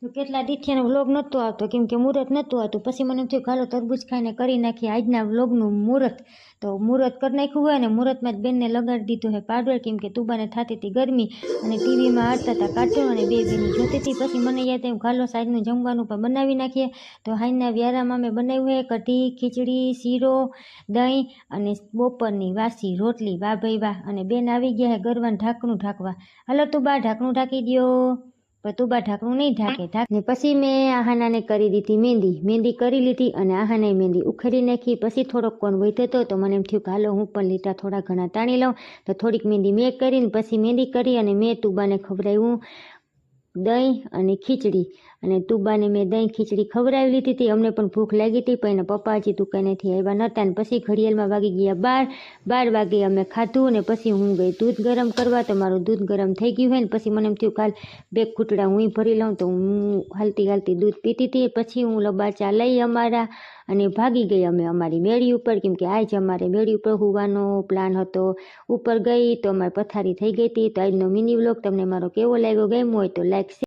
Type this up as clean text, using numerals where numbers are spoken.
તો કેટલા દીઠિયાનો વ્લોગ નહોતો આવતો કેમ કે મુહૂર્ત નહોતું આવતું. પછી મને એમ થયું હાલો તરબૂચ ખાઈને કરી નાખીએ આજના વ્લોગનું મુહૂર્ત. તો મુહૂર્ત કરી નાખ્યું હોય ને મુહૂર્તમાં જ બેનને લગાડી દીધું છે પાડોળ કેમ કે તુબાને થતી હતી ગરમી અને ટીવીમાં હાલતા હતા કાર્ટૂન અને બે બેની જોતી હતી. પછી મને યાદ આવ્યું હાલો સાંજનું જમવાનું પણ બનાવી નાખીએ. તો હાઈના વ્યારામાં મેં બનાવ્યું છે કઢી, ખીચડી, શીરો, દહીં અને બપોરની વાસી રોટલી. વાહ ભાઈ વાહ. અને બેન આવી ગયા છે ગરવાનું ઢાંકણું ઢાંકવા. હાલો તુબા ઢાંકણું ઢાંકી દો. પણ તુબા ઢાંકણું નહીં ઢાંકે. ને પછી મેં આહાનાને કરી દીધી મહેંદી કરી લીધી અને આહાને મહેંદી ઉખેડી નાખી. પછી થોડોક કોણ વધ્યો હતો તો મને એમ થયું કે હાલો હું પણ લીટા થોડા ઘણા તાણી લઉં. તો થોડીક મહેંદી મેં કરીને પછી મહેંદી કરી અને મેં તુબાને ખવડાવ્યું દહીં અને ખીચડી. અને તુબાને મેં દહીં ખીચડી ખવડાવી લીધી હતી. અમને પણ ભૂખ લાગી હતી પણ એના પપ્પા હજી દુકાનેથી આવ્યા નહોતા. અને પછી ઘડિયાળમાં વાગી ગયા 12 વાગે અમે ખાધું ને પછી હું ગઈ દૂધ ગરમ કરવા. તો મારું દૂધ ગરમ થઈ ગયું હોય ને પછી મને એમ થયું કાલ 2 ઘૂંટડા હું ભરી લઉં. તો હું હાલતી દૂધ પીતી હતી. પછી હું લબાચા લઈ અમારા અને ભાગી ગઈ અમે અમારી મેળી ઉપર કેમ કે આજ અમારે મેળી ઉપર હોવાનો પ્લાન હતો. ઉપર ગઈ તો અમારી પથારી થઈ ગઈ હતી. તો આજનો મિની વ્લોગ તમને મારો કેવો લાગ્યો, ગમ્યો હોય તો લાઈક